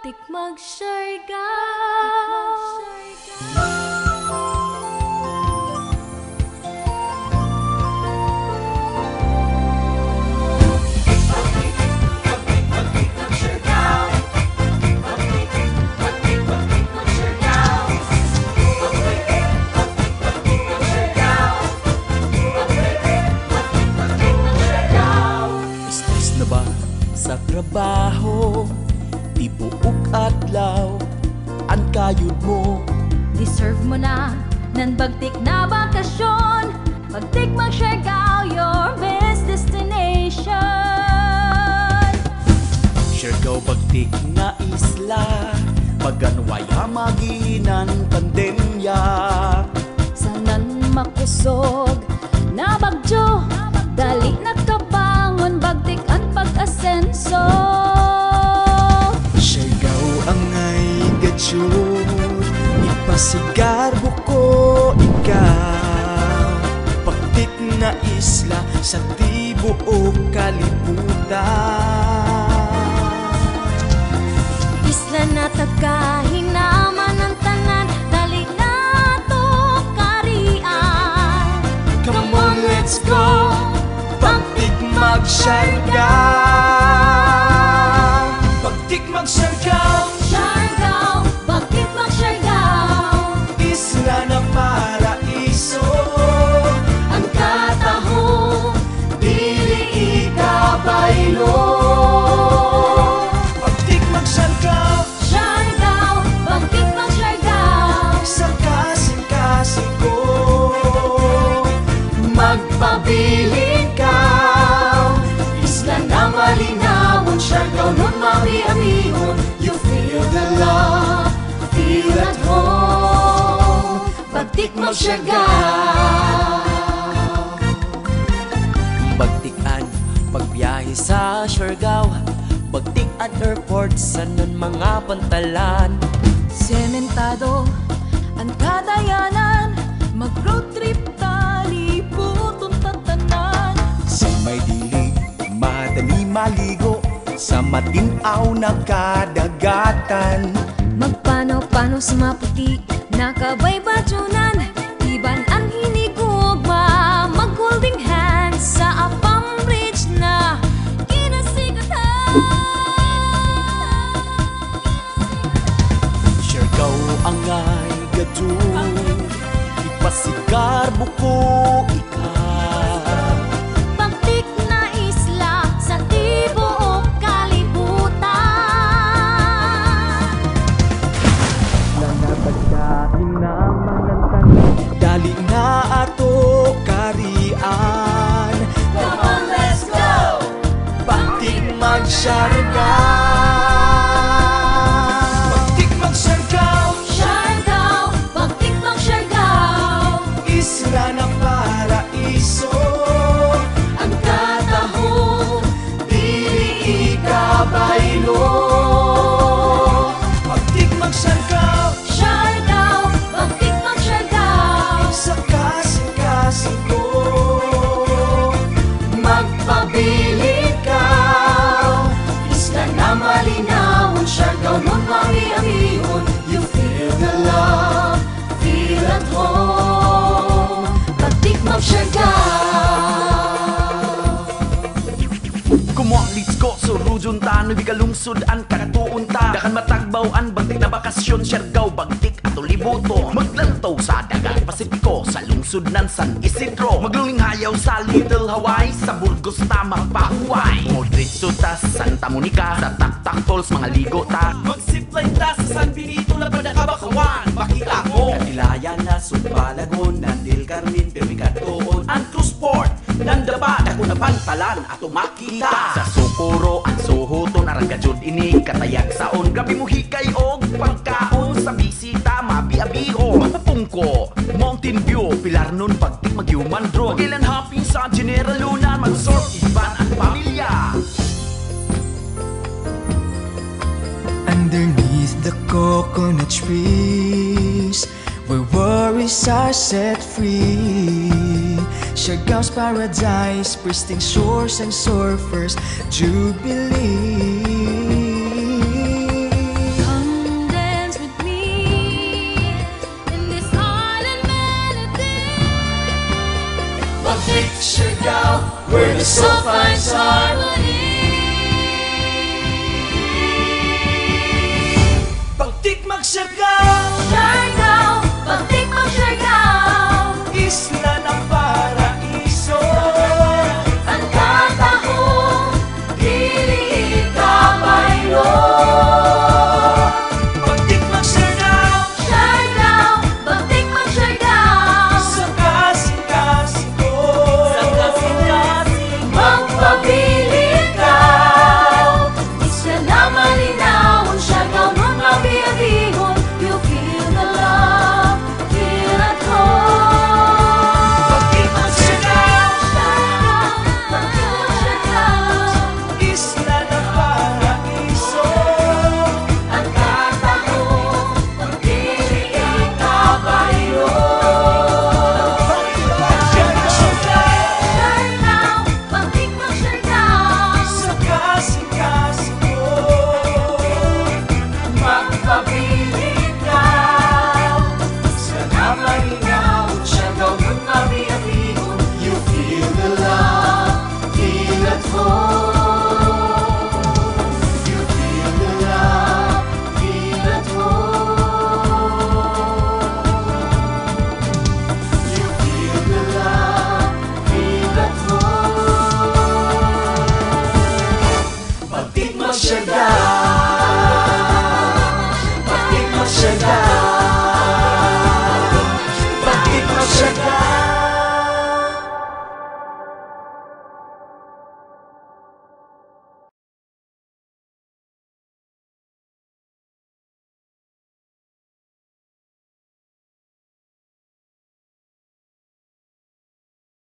Tikmag Siargao. Stress na ba sa trabaho? Tibuok adlaw ang kayod mo. Deserve mo na nan bagtik na bakasyon. Magtikmag Siargao, your best destination. Siargao bagtik nga isla, paganway hamaginan pandemya. Sanan makusog na bagyo, dali nakabangon bagtik ang pag-asenso. Siargao angay gadyod, ipasigar buko ikaw. Bagtik na isla sa tibuok kalibutan. Isla na tagahinaman ang tanan, dali na to karian. Come on, let's go! Pagtikmag Siargao! Pagtikmag Siargao! Siargao, pagtikmag Siargao. Isla na paraiso. Ang katahong Dili ikabaylo. Pagtikmag Siargao! Siargao, pagtikmag Siargao. Sa kasing-kasing ko, magpabilin ka. Isla na malinawon, Siargao nun mami-amihon. You feel the love, feel at home. Pagtikmag Siargao. Bagtikan, pagbiyahe sa Siargao. Bagtikan airport sa nun mga pantalan. Sementado ang kadayanan, mag-road trip talibuton tatanan. Sa may dilig, madali maligo. Sa matinaw na kadagatan. Magpano-pano sa maputi, nakabaybadyunan. Iban ang hinigugma, mag-holding hands sa Apam Bridge na kinasigatan. Siargao angay gadyod, ipasigar buko ikaw. Bagtik na isla sa tibuok kalibutan. Dali na ato karian. Come on, let's go! Pagtikmag Siargao! Pagtikmag Siargao! Siargao, pagtikmag Siargao. Isla na paraiso. Ang katahong Dili ikabaylo. Pagtikmag Siargao! Siargao, pagtikmag Siargao. Sa kasing-kasing ko, magpabili ka. Isla na malinawon, Siargao nun mami-amihon. You feel the love, feel at home. Pagtikmag Siargao. Come on, let's go! Surudyon ta, nubi kalungsod ang kakatuon ta. Dakan matagbaw-an, bagtik na bakasyon. Siargao, bagtik at ulibuto. Maglantaw sa dagat Pasipiko, sa lungsod ng San Isidro. Magluling hayaw sa Little Hawaii, sa Burgos ta magpahuway. Modritso ta sa Santa Monica, sa Taktak Falls mga ligo ta. Mag-zipline ta sa San Benito, Labrador, Kabakawan, makita ko. Katilayan na Subbalagon, Nandil Carmen, Pirmicatoon. Ang cruise port, nandaba, dako na pantalan at makita. Sa Socorro, ang Sohoton, Arangajud ini, katayag saon. Grabe mo hikay og pagkaon sa bisita, mabi-abiho. Mapapungko, Mountain View, Pilar nun, pagtik mag-human draw. Magilan hopping sa General Luna, mag-surf, iban ang pamilya. Underneath the coconut trees, where worries are set free, Siargao's paradise, pristine shores and surfers, jubilee. the soul finds harmony. Pagtikmak Siargao.